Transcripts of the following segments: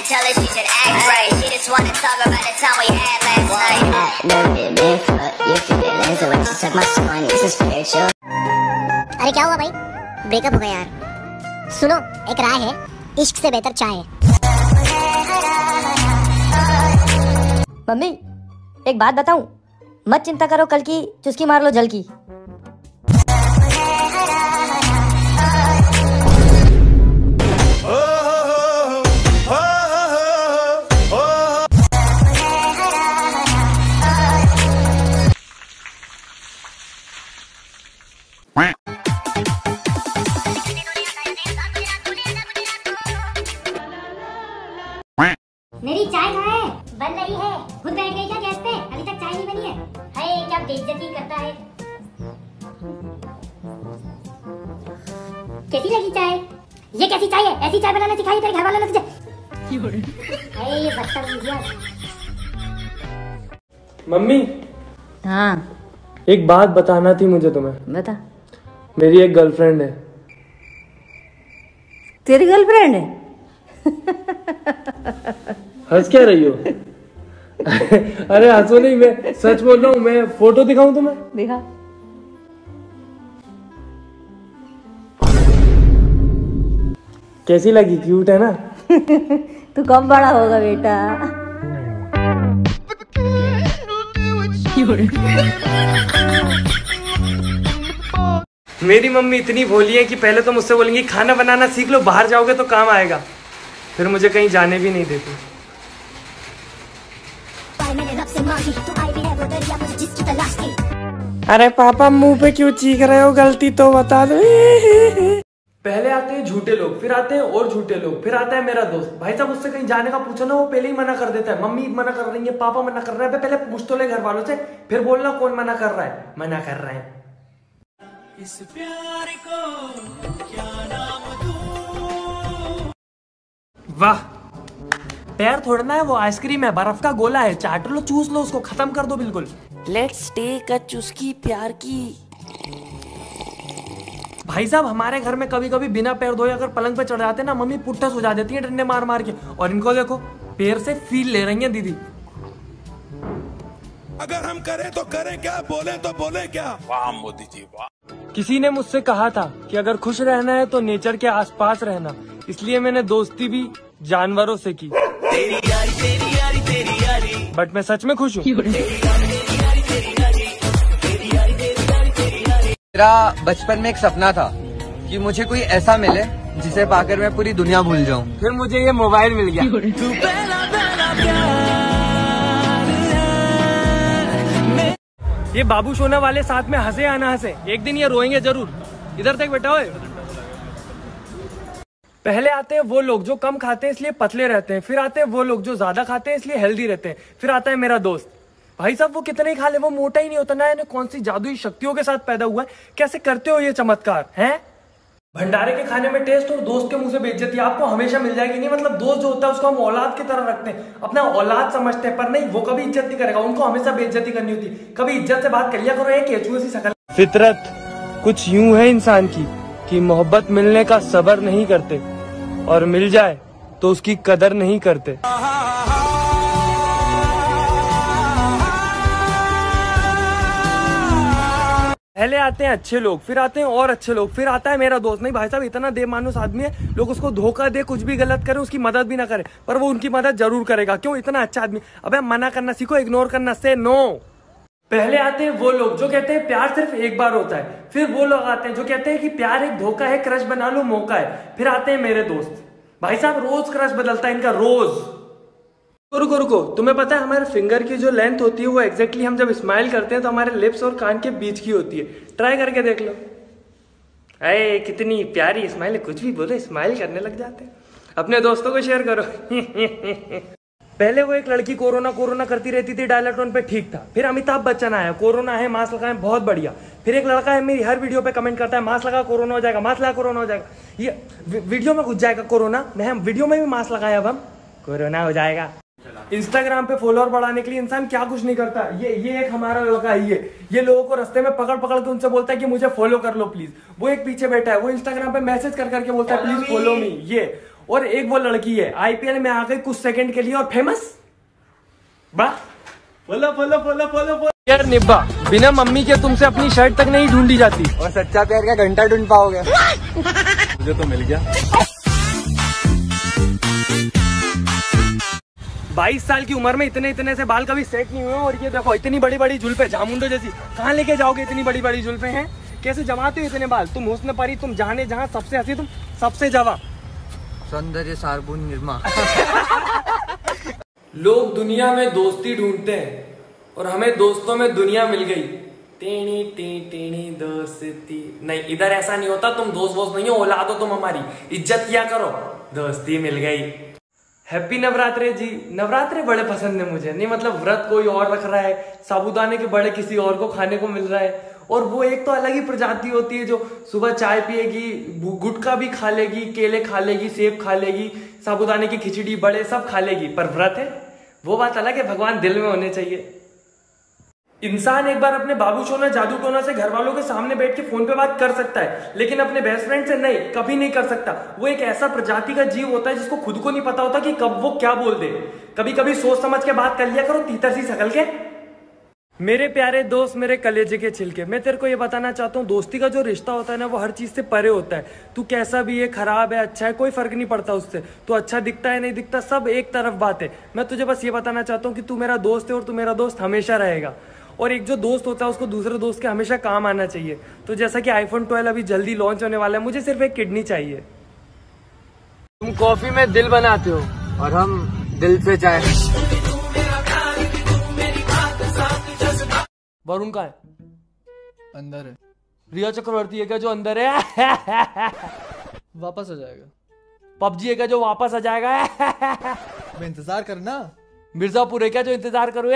tell her she should act right. She just wanna talk about the time we had last night. अरे क्या हुआ भाई? Breakup हो गया यार। सुनो, एक राय है, इश्क से बेहतर चाय है। मम्मी एक बात बताऊं, मत चिंता करो कल की, चुस्की मार लो जल की। मेरी चाय कहाँ है? बन रही है। खुद बैठ गई क्या गैस पे? अभी तक चाय नहीं बनी है। हाय क्या बेइज्जती करता है। कैसी लगी चाय? ये कैसी चाय है? ऐसी चाय बनाना सिखाई तेरे घर वालों ने तुझे? हाय ये बदतमीजिया। मम्मी हाँ एक बात बताना थी मुझे तुम्हें। बता। मेरी एक गर्लफ्रेंड है। तेरी गर्लफ्रेंड है? हंस क्या रही हो? अरे हंसो नहीं, मैं सच बोल रहा हूँ। मैं फोटो दिखाऊं तुम्हें? दिखा। कैसी लगी? क्यूट है ना? तू कब बड़ा होगा बेटा? मेरी मम्मी इतनी भोली है कि पहले तो मुझसे बोलेंगी खाना बनाना सीख लो, बाहर जाओगे तो काम आएगा, फिर मुझे कहीं जाने भी नहीं देती। अरे पापा मुंह पे क्यों चीख रहे हो? गलती तो बता दो। पहले आते हैं झूठे लोग, फिर आते हैं और झूठे लोग, फिर आता है मेरा दोस्त। भाई साहब उससे कहीं जाने का पूछो ना, वो पहले ही मना कर देता है। मम्मी मना कर रही है, पापा मना कर रहे हैं। पहले पूछ तो ले घर वालों से, फिर बोलना कौन मना कर रहा है। मना कर रहे हैं। इस प्यार को क्या नाम दूं? वाह, पैर थोड़ना है, वो आइसक्रीम है, बर्फ का गोला है, चाट लो, चूस लो उसको, खत्म कर दो बिल्कुल। लेट्स टेक अ चुस्की प्यार की। भाई साहब हमारे घर में कभी कभी बिना पैर धोए अगर पलंग पे चढ़ जाते ना, मम्मी पुट्ठा सो जा देती है डंडे मार मार के। और इनको देखो पैर से फील ले रही है दीदी। अगर हम करें तो करें क्या, बोले तो बोले क्या। वाह मोदी जी वाह। किसी ने मुझसे कहा था कि अगर खुश रहना है तो नेचर के आसपास रहना, इसलिए मैंने दोस्ती भी जानवरों से की। तेरी यारी, तेरी यारी, तेरी यारी। बट मैं सच में खुश हूँ। मेरा बचपन में एक सपना था कि मुझे कोई ऐसा मिले जिसे पाकर मैं पूरी दुनिया भूल जाऊं। फिर मुझे ये मोबाइल मिल गया। ये बाबू सोना वाले साथ में हंसे या ना हंसे, एक दिन ये रोएंगे जरूर। इधर तक बेटा ओए। पहले आते हैं वो लोग जो कम खाते हैं इसलिए पतले रहते हैं, फिर आते हैं वो लोग जो ज्यादा खाते हैं इसलिए हेल्दी रहते हैं, फिर आता है मेरा दोस्त। भाई साहब वो कितने ही खा ले वो मोटा ही नहीं होता ना। कौन सी जादुई शक्तियों के साथ पैदा हुआ है, कैसे करते हो ये चमत्कार हैं? भंडारे के खाने में टेस्ट और दोस्त के मुंह से बेइज्जती आपको हमेशा मिल जाएगी। नहीं मतलब दोस्त जो होता है उसको हम औलाद की तरह रखते हैं, अपना औलाद समझते हैं, पर नहीं वो कभी इज्जत नहीं करेगा, उनको हमेशा बेइज्जती करनी होती। कभी इज्जत से बात कर लिया करो। एक केचुए सी शकल। फितरत कुछ यूं है इंसान की कि मोहब्बत मिलने का सब्र नहीं करते और मिल जाए तो उसकी कदर नहीं करते। पहले आते हैं अच्छे लोग, फिर आते हैं और अच्छे लोग, फिर आता है मेरा दोस्त। नहीं भाई साहब इतना देवमानुस आदमी है, लोग उसको धोखा दे, कुछ भी गलत करे, उसकी मदद भी ना करे, पर वो उनकी मदद जरूर करेगा। क्यों? इतना अच्छा आदमी। अबे मना करना सीखो, इग्नोर करना, से नो। पहले आते हैं वो लोग जो कहते हैं प्यार सिर्फ एक बार होता है, फिर वो लोग आते हैं जो कहते हैं कि प्यार एक धोखा है, क्रश बना लो मौका है, फिर आते हैं मेरे दोस्त। भाई साहब रोज क्रश बदलता है इनका, रोज। रुको रुको, तुम्हें पता है हमारे फिंगर की जो लेंथ होती है वो एग्जैक्टली हम जब स्माइल करते हैं तो हमारे लिप्स और कान के बीच की होती है। ट्राई करके देख लो। अरे कितनी प्यारी स्माइल है, कुछ भी बोलो स्माइल करने लग जाते हैं। अपने दोस्तों को शेयर करो। पहले वो एक लड़की कोरोना कोरोना करती रहती थी डायलर टोन पे, ठीक था। फिर अमिताभ बच्चन आया, कोरोना है मास्क लगाए, बहुत बढ़िया। फिर एक लड़का है मेरी हर वीडियो पे कमेंट करता है मास्क लगा कोरोना हो जाएगा, मास्क लगा कोरोना हो जाएगा। ये वीडियो में घुस जाएगा कोरोना, मैं वीडियो में भी मास्क लगाया, अब हम कोरोना हो जाएगा। इंस्टाग्राम पे फॉलोअर बढ़ाने के लिए इंसान क्या कुछ नहीं करता। ये एक हमारा लड़का है, ये लोगों को रास्ते में पकड़ पकड़ के उनसे बोलता है कि मुझे फॉलो कर लो प्लीज। वो एक पीछे बैठा है, वो इंस्टाग्राम पे मैसेज कर करके बोलता है प्लीज फॉलो मी। ये और एक वो लड़की है आईपीएल में आ गई कुछ सेकंड के लिए और फेमस। वाह, बोलो बोलो बोलो बोलो बोलो। यार निब्बा, बिना मम्मी के तुमसे अपनी शर्ट तक नहीं ढूंढी जाती। और सच्चा प्यार का घंटा ढूंढ पाओगे? मुझे तो मिल गया। 22 साल की उम्र में इतने से बाल कभी सेट नहीं हुए और ये देखो इतनी बड़ी बड़ी जुल्फे जामुंडो जैसी। कहाँ लेके जाओगे इतनी बड़ी बड़ी जुल्फे हैं? कैसे जमाते हो इतने बाल? तुम हुस्न परी, तुम जाने जहाँ सबसे हंसी, तुम सबसे जवा। सौंदर्य सारबुन निर्मा। लोग दुनिया में दोस्ती ढूंढते हैं और हमें दोस्तों में दुनिया मिल गई। टेनी टेनी दोस्ती नहीं, इधर ऐसा नहीं होता। तुम दोस्त वोस्त नहीं हो, औलाद हो तुम हमारी, इज्जत किया करो। दोस्ती मिल गई। हैप्पी नवरात्रे जी। नवरात्रे बड़े पसंद है मुझे। नहीं मतलब व्रत कोई और रख रहा है, साबूदाने के बड़े किसी और को खाने को मिल रहा है, और वो एक तो अलग ही प्रजाति होती है जो सुबह चाय पिएगी, गुटखा भी खा लेगी, केले खा लेगी, सेब खा लेगी, साबूदाने की खिचड़ी बड़े सब खा लेगी, पर व्रत है वो बात अलग है। भगवान दिल में होने चाहिए। इंसान एक बार अपने बाबू शोना जादू टोना से घर वालों के सामने बैठ के फोन पे बात कर सकता है, लेकिन अपने बेस्ट फ्रेंड से नहीं, कभी नहीं कर सकता। वो एक ऐसा प्रजाति का जीव होता है जिसको खुद को नहीं पता होता कि कब वो क्या बोल दे। कभी कभी सोच समझ के बात कर लिया करो, तीतर सी शकल के। मेरे प्यारे दोस्त, मेरे कलेजे के छिलके, मैं तेरे को ये बताना चाहता हूँ, दोस्ती का जो रिश्ता होता है ना वो हर चीज से परे होता है। तू कैसा भी है, खराब है, अच्छा है, कोई फर्क नहीं पड़ता उससे। तू अच्छा दिखता है नहीं दिखता, सब एक तरफ बात है। मैं तुझे बस ये बताना चाहता हूँ कि तू मेरा दोस्त है और तू मेरा दोस्त हमेशा रहेगा। और एक जो दोस्त होता है उसको दूसरे दोस्त के हमेशा काम आना चाहिए। तो जैसा कि आईफोन 12 अभी जल्दी लॉन्च होने वाला है, मुझे सिर्फ एक किडनी चाहिए। तुम कॉफी में दिल बनाते हो और हम दिल से चाय। वरुण का है अंदर है। रिया चक्रवर्ती है क्या जो अंदर है? वापस आ जाएगा। पबजी है क्या जो वापस आ जाएगा? मैं इंतजार करना। मिर्जापुर है क्या जो इंतजार करूँ?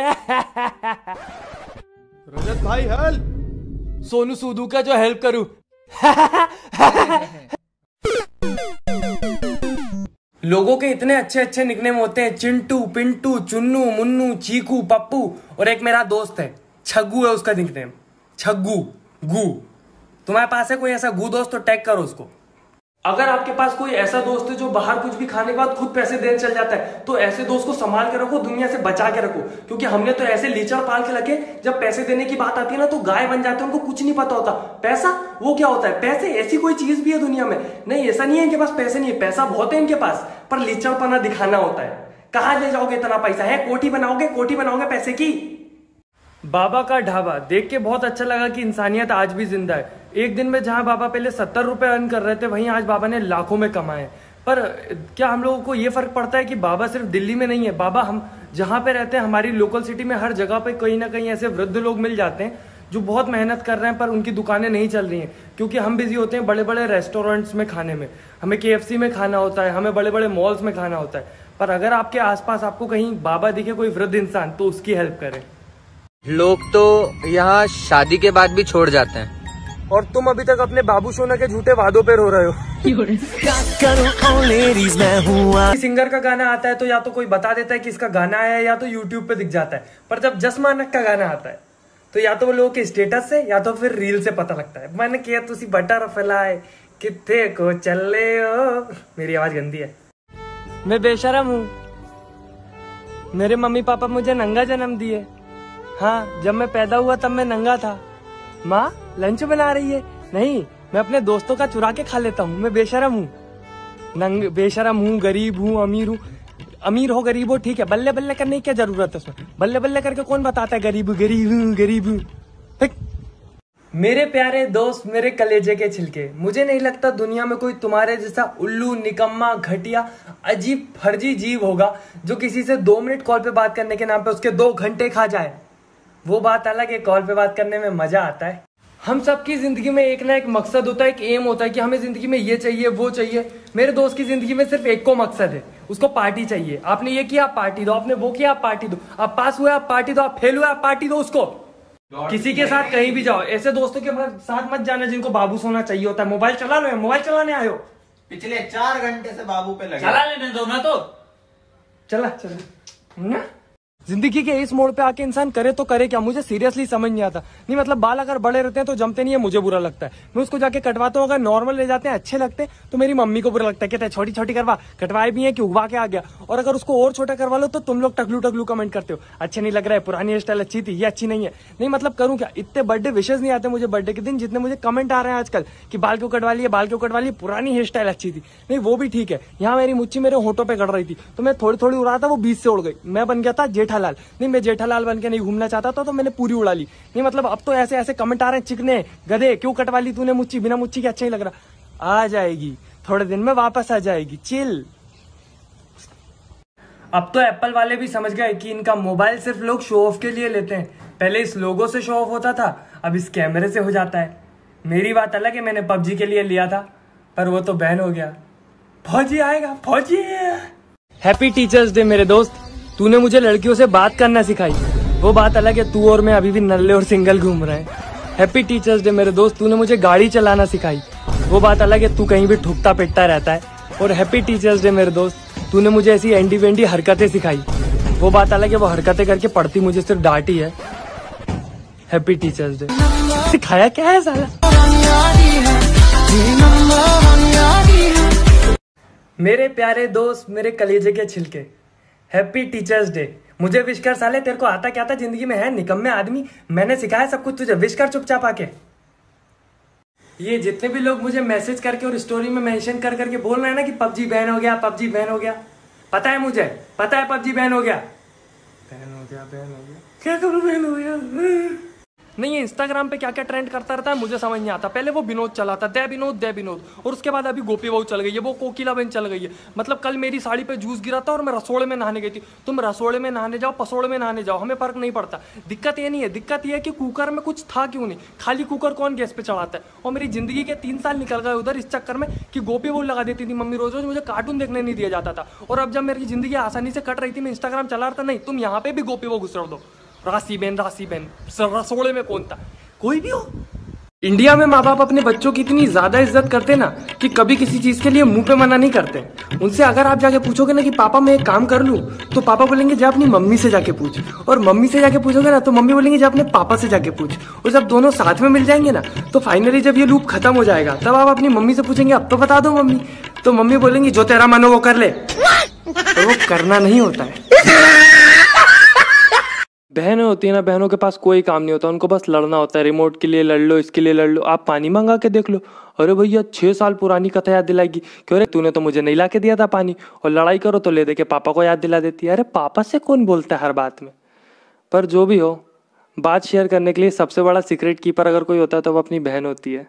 रजत भाई हेल्प। सोनू सूदू का जो हेल्प करूँ। लोगों के इतने अच्छे अच्छे निकनेम होते हैं, चिंटू, पिंटू, चुन्नू, मुन्नू, चीकू, पप्पू, और एक मेरा दोस्त है छग्गू है उसका निकनेम, छग्गू गू। तुम्हारे पास है कोई ऐसा गू दोस्त तो टैग करो उसको। अगर आपके पास कोई ऐसा दोस्त है जो बाहर कुछ भी खाने के बाद खुद पैसे देने चल जाता है, तो ऐसे दोस्त को संभाल के रखो, दुनिया से बचा के रखो। क्योंकि हमने तो ऐसे लीचड़ पाल के रखे, जब पैसे देने की बात आती है ना तो गाय बन जाते हैं, उनको कुछ नहीं पता होता। पैसा वो क्या होता है? पैसे ऐसी कोई चीज भी है दुनिया में? नहीं, ऐसा नहीं है इनके पास पैसे नहीं है, पैसा बहुत है इनके पास, पर लीचड़पना दिखाना होता है। कहाँ ले जाओगे इतना पैसा है? कोठी बनाओगे पैसे की। बाबा का ढाबा देख के बहुत अच्छा लगा कि इंसानियत आज भी जिंदा है। एक दिन में जहां बाबा पहले 70 रुपए अर्न कर रहे थे, वहीं आज बाबा ने लाखों में कमाए। पर क्या हम लोगों को ये फर्क पड़ता है कि बाबा सिर्फ दिल्ली में नहीं है? बाबा हम जहां पे रहते हैं, हमारी लोकल सिटी में हर जगह पे कहीं ना कहीं ऐसे वृद्ध लोग मिल जाते हैं जो बहुत मेहनत कर रहे हैं, पर उनकी दुकानें नहीं चल रही हैं क्योंकि हम बिजी होते हैं बड़े बड़े रेस्टोरेंट्स में खाने में। हमें KFC में खाना होता है, हमें बड़े बड़े मॉल्स में खाना होता है। पर अगर आपके आसपास आपको कहीं बाबा दिखे, कोई वृद्ध इंसान, तो उसकी हेल्प करें। लोग तो यहाँ शादी के बाद भी छोड़ जाते हैं, और तुम अभी तक अपने बाबू सोना के झूठे वादों पे रो रहे हो। सिंगर का गाना आता है तो या तो कोई बता देता है कि इसका गाना है, या तो यूट्यूब पे दिख जाता है। पर जब जस मानक का गाना आता है तो या तो वो लोगों के स्टेटस से या तो फिर रील से पता लगता है। मैंने किया तुसी बटरफ्लाई कितने को चले हो। मेरी आवाज गंदी है, मैं बेशरम हूँ। मेरे मम्मी पापा मुझे नंगा जन्म दिए। हाँ, जब मैं पैदा हुआ तब मैं नंगा था। माँ लंच बना रही है? नहीं, मैं अपने दोस्तों का चुरा के खा लेता हूँ। मैं बेशरम हूँ, बेशरम हूँ, गरीब हूँ, अमीर हूँ। अमीर हो गरीब हो ठीक है, बल्ले बल्ले करने की क्या जरूरत है उसमें? बल्ले बल्ले करके कौन बताता है गरीब हूँ। मेरे प्यारे दोस्त, मेरे कलेजे के छिलके, मुझे नहीं लगता दुनिया में कोई तुम्हारे जैसा उल्लू, निकम्मा, घटिया, अजीब फर्जी जीव होगा जो किसी से 2 मिनट कॉल पे बात करने के नाम पे उसके 2 घंटे खा जाए। वो बात अलग है, कॉल पे बात करने में मजा आता है। हम सबकी जिंदगी में एक ना एक मकसद होता है, एक एम होता है कि हमें जिंदगी में ये चाहिए वो चाहिए। मेरे दोस्त की जिंदगी में सिर्फ एक को मकसद है, उसको पार्टी चाहिए। आपने ये किया आप पार्टी दो, आपने वो किया आप पार्टी दो, आप पास हुए आप पार्टी दो, आप फेल हुए आप पार्टी दो उसको। किसी के साथ कहीं भी जाओ, ऐसे दोस्तों के साथ मत जाना जिनको बाबू सोना चाहिए होता है। मोबाइल चला लो, मोबाइल चलाने आयो, पिछले 4 घंटे से बाबू पे लगे। चला लेने दो ना तो। चला ना जिंदगी के इस मोड़ पे आके इंसान करे तो करे क्या, मुझे सीरियसली समझ नहीं आता। नहीं मतलब बाल अगर बड़े रहते हैं तो जमते नहीं है, मुझे बुरा लगता है। मैं उसको जाके कटवाता हूँ, अगर नॉर्मल ले जाते हैं अच्छे लगते हैं तो मेरी मम्मी को बुरा लगता है, कहते हैं छोटी छोटी करवा, कटवाए भी है कि उगवा के आ गया। और अगर उसको और छोटा करवा लो तो तुम लोग टकलू टकलू कमेंट करते हो, अच्छे नहीं लग रहा है, पुरानी हेयर स्टाइल अच्छी थी, ये अच्छी नहीं है। नहीं मतलब करूँ क्या, इतने बर्थडे विशेष नहीं आते मुझे बर्थडे के दिन जितने मुझे कमेंट आ रहे हैं आजकल कि बाल क्यों कटवा लिए, बाल क्यों कटवा लिए, पुरानी हेयर स्टाइल अच्छी थी। नहीं वो भी ठीक है, यहाँ मेरी मुच्ची मेरे होठों पे गड़ रही थी तो मैं थोड़ी थोड़ी उड़ा था, वो बीच से उड़ गई, मैं बन गया था जेठालाल। नहीं मैं जेठालाल बन के नहीं घूमना चाहता था तो मैंने पूरी उड़ा ली। नहीं मतलब अब तो ऐसे ऐसे कमेंट आ रहे हैं, चिकने गधे क्यों कटवा ली तूने मुच्ची, बिना मुच्ची के अच्छा ही लग रहा। आ जाएगी थोड़े दिन में, वापस आ जाएगी, चिल। अब तो एप्पल वाले भी समझ गए कि इनका मोबाइल सिर्फ लोग शो ऑफ के लिए लेते हैं। पहले इस लोगो से शो ऑफ होता था, अब इस कैमरे से हो जाता है। मेरी बात अलग है, मैंने पबजी के लिए लिया था पर वो तो बैन हो गया। फौजी आएगा, फौजी। हैप्पी टीचर्स डे मेरे दोस्त, तूने मुझे लड़कियों से बात करना सिखाई। वो बात अलग है, तू और मैं अभी भी नल्ले और सिंगल घूम रहे हैं। हैप्पी टीचर्स डे मेरे दोस्त, तूने मुझे गाड़ी चलाना सिखाई। वो बात अलग है, तू कहीं भी ठुकता पिटता रहता है। और हैप्पी टीचर्स डे मेरे दोस्त, तूने मुझे ऐसी एंडी वेंडी हरकतें सिखाई। वो बात अलग है, वो हरकतें करके पढ़ती मुझे सिर्फ डांट ही है। Happy teachers day. सिखाया क्या है साला। मेरे प्यारे दोस्त, मेरे कलेजे के छिलके, हैप्पी टीचर्स डे। मुझे विश कर साले, तेरे को आता क्या था जिंदगी में, है निकम्मे आदमी। मैंने सिखाया सब कुछ तुझे, विश कर चुपचाप आके। ये जितने भी लोग मुझे मैसेज करके और स्टोरी में मेंशन कर करके बोल रहे हैं ना कि पबजी बैन हो गया, पबजी बैन हो गया, पता है मुझे, पता है पबजी बैन हो गया, बैन हो गया, बैन हो गया, क्या करूं, बैन हो गया। नहीं, ये इंस्टाग्राम पे क्या क्या ट्रेंड करता रहता है मुझे समझ नहीं आता। पहले वो विनोद चला था, दे विनोद, और उसके बाद अभी गोपी बहू चल गई है, वो कोकिला बहन चल गई है। मतलब कल मेरी साड़ी पे जूस गिरा था और मैं रसोड़े में नहाने गई थी। तुम रसोड़े में नहाने जाओ, पसोड़े में नहाने जाओ, हमें फर्क नहीं पड़ता। दिक्कत ये नहीं है, दिक्कत ये है कि कुकर में कुछ था क्यों नहीं, खाली कुकर कौन गैस पे चढ़ाता है। और मेरी जिंदगी के 3 साल निकल गए उधर इस चक्कर में कि गोपी बहू लगा देती थी मम्मी, रोज रोज मुझे कार्टून देखने नहीं दिया जाता था। और अब जब मेरी जिंदगी आसानी से कट रही थी, मैं इंस्टाग्राम चला रहा था, नहीं तुम यहाँ पे भी गोपी बहू घुसड़ दो, राशि बहन, रसोड़े में कौन था, कोई भी हो। इंडिया में माँ बाप अपने बच्चों की इतनी ज्यादा इज्जत करते ना कि कभी किसी चीज के लिए मुंह पे मना नहीं करते। उनसे अगर आप जाके पूछोगे ना कि पापा मैं एक काम कर लूं, तो पापा बोलेंगे जा अपनी मम्मी से जाके पूछ। और मम्मी से जाके पूछोगे ना तो मम्मी बोलेंगे जा अपने पापा से जाके पूछ। और जब दोनों साथ में मिल जाएंगे ना तो फाइनली जब ये लूप खत्म हो जाएगा तब आप अपनी मम्मी से पूछेंगे अब तो बता दो मम्मी, तो मम्मी बोलेंगी जो तेरा मन हो वो कर ले। तो वो करना नहीं होता है। बहनें होती है ना, बहनों के पास कोई काम नहीं होता, उनको बस लड़ना होता है। रिमोट के लिए लड़ लो, इसके लिए लड़ लो, आप पानी मंगा के देख लो। अरे भैया 6 साल पुरानी कथा याद दिलाएगी, क्यों रे तूने तो मुझे नहीं ला के दिया था पानी। और लड़ाई करो तो ले दे के पापा को याद दिला देती है। अरे पापा से कौन बोलता है हर बात में। पर जो भी हो, बात शेयर करने के लिए सबसे बड़ा सीक्रेट कीपर अगर कोई होता है तो वो अपनी बहन होती है।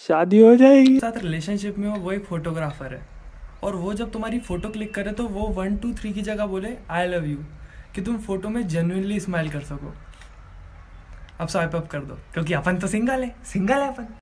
शादी हो जाएगी। साथ रिलेशनशिप में हो वो एक फोटोग्राफर है, और वो जब तुम्हारी फोटो क्लिक करे तो वो 1 2 3 की जगह बोले आई लव यू, कि तुम फोटो में जेन्युइनली स्माइल कर सको। अब स्वाइप अप कर दो, क्योंकि अपन तो सिंगल है अपन।